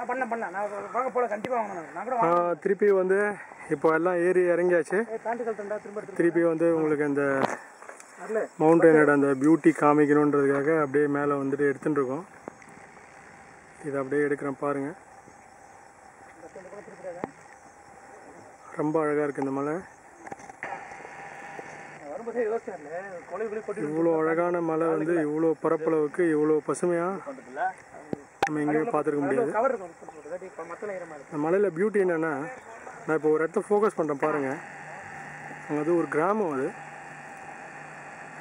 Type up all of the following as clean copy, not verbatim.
பண்ணலாம் நான் வாங்க போல கண்டிப்பாக வாங்கணும் நான் கூட திருப்பி வந்து இப்போ எல்லாம் ஏறி இறங்கியாச்சு. திருப்பி வந்து உங்களுக்கு இந்த மவுண்டனோட அந்த பியூட்டி காமிக்கணுன்றதுக்காக அப்படியே மேலே வந்துட்டு எடுத்துகிட்டு இருக்கோம். இதை அப்படியே எடுக்கிறேன் பாருங்கள். ரொம்ப அழகாக இருக்குது இந்த மலை. இவ்வளோ அழகான மலை வந்து இவ்வளோ பரப்பளவுக்கு இவ்வளோ பசுமையாக நம்ம எங்கேயும் பார்த்துருக்க முடியாது. இந்த மலையில் பியூட்டி என்னென்னா, நான் இப்போ ஒரு இடத்த ஃபோக்கஸ் பண்ணுறேன் பாருங்கள். அங்கே அது ஒரு கிராமம். அது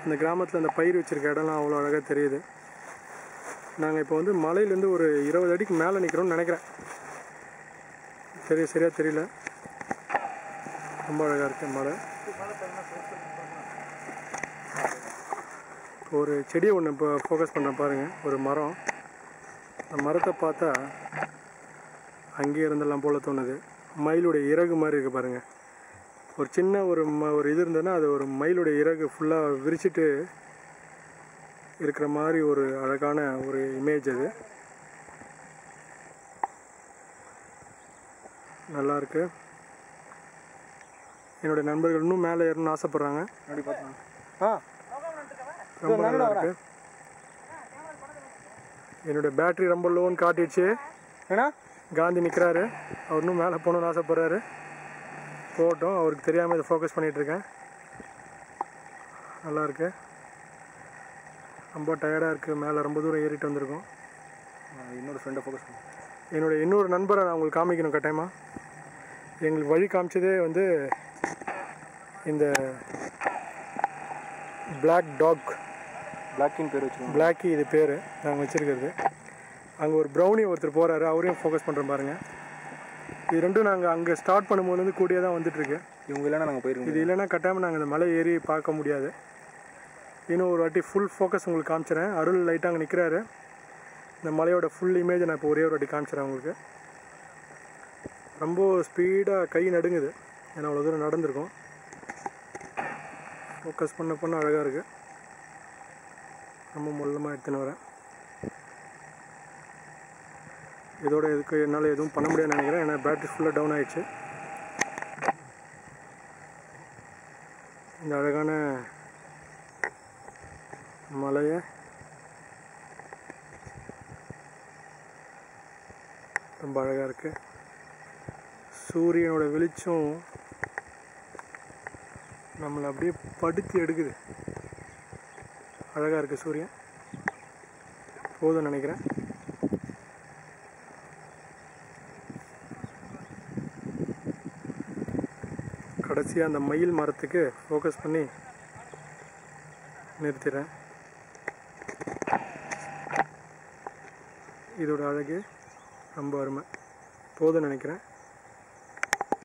அந்த கிராமத்தில் அந்த பயிர் வச்சுருக்க இடம்லாம் அவ்வளோ அழகாக தெரியுது. நாங்கள் இப்போ வந்து மலையிலேருந்து ஒரு 20 அடிக்கு மேலே நிற்கிறோம்னு நினைக்கிறேன். சரியாக தெரியல. ரொம்ப அழகாக இருக்குது மலை. ஒரு செடியை ஒன்று இப்போ ஃபோக்கஸ் பண்ணுறேன் பாருங்கள். ஒரு மரம். அந்த மரத்தை பார்த்தா அங்கேயே இருந்தெல்லாம் போல தோணுது. மயிலுடைய இறகு மாதிரி இருக்குது பாருங்கள். ஒரு சின்ன ஒரு இது இருந்ததுன்னா அது ஒரு மயிலுடைய இறகு ஃபுல்லாக விரிச்சிட்டு இருக்கிற மாதிரி ஒரு அழகான ஒரு இமேஜ். அது நல்லாயிருக்கு. என்னுடைய நண்பர்கள் இன்னும் மேலே ஏறணும்னு ஆசைப்பட்றாங்க. அப்படி பார்த்தா ரொம்ப நல்லா இருக்கு. என்னுடைய பேட்டரி ரொம்ப லோன்னு காட்டிடுச்சு. ஏன்னா காந்தி நிற்கிறாரு. அவர் இன்னும் மேலே போகணுன்னு ஆசைப்பட்றாரு. போட்டோம், அவருக்கு தெரியாமல் இதை ஃபோக்கஸ் பண்ணிகிட்ருக்கேன். நல்லாயிருக்கு. ரொம்ப டயர்டாக இருக்குது. மேலே ரொம்ப தூரம் ஏறிட்டு வந்திருக்கோம். இன்னொரு ஃப்ரெண்டை ஃபோக்கஸ் பண்ணி என்னுடைய இன்னொரு நண்பரை நான் உங்களுக்கு காமிக்கணும் கட்டாயமாக. எங்களுக்கு வழி காமிச்சதே வந்து இந்த பிளாக் டாக், பிளாக்கின்னு பேர் வச்சுருக்கோம். பிளாக்கி இது பேர் நாங்கள் வச்சுருக்கிறது. அங்கே ஒரு ப்ரௌனி ஒருத்தர் போகிறாரு, அவரையும் ஃபோக்கஸ் பண்ணுறோம் பாருங்கள். இது ரெண்டும் நாங்கள் அங்கே ஸ்டார்ட் பண்ணும்போது கூடியே தான் வந்துட்டுருக்கு. இவங்க இல்லைனா நாங்கள் போயிருக்கோம். இது இல்லைனா கட்டாமல் நாங்கள் இந்த மலை ஏறி பார்க்க முடியாது. இன்னும் ஒரு வாட்டி ஃபுல் ஃபோக்கஸ் உங்களுக்கு காமிச்சிடறேன். அருள் லைட்டாக அங்கே நிற்கிறாரு. இந்த மலையோட ஃபுல் இமேஜை நான் இப்போ ஒரே ஒரு வாட்டி காமிச்சிடறேன் உங்களுக்கு. ரொம்ப ஸ்பீடாக கை நடுங்குது. ஏன்னா அவ்வளோ தூரம் நடந்திருக்கோம். ஃபோக்கஸ் பண்ண அழகாக இருக்குது. ரொம்ப மொல்லமாக எடுத்துன்னு வரேன். இதோட இதுக்கு என்னால் எதுவும் பண்ண முடியாதுன்னு நினைக்கிறேன். ஏன்னா பேட்டரி ஃபுல்லாக டவுன் ஆகிடுச்சு. இந்த அழகான மலையை ரொம்ப அழகாக இருக்குது. சூரியனோட வெளிச்சம் நம்மளை அப்படியே படுத்தி எடுக்குது. அழகாக இருக்குது சூரியன். போதும்னு நினைக்கிறேன். கடைசியாக அந்த மயில் மரத்துக்கு ஃபோக்கஸ் பண்ணி நிறுத்திடுறேன். இதோட அழகு ரொம்ப அருமை. போதும்னு நினைக்கிறேன்.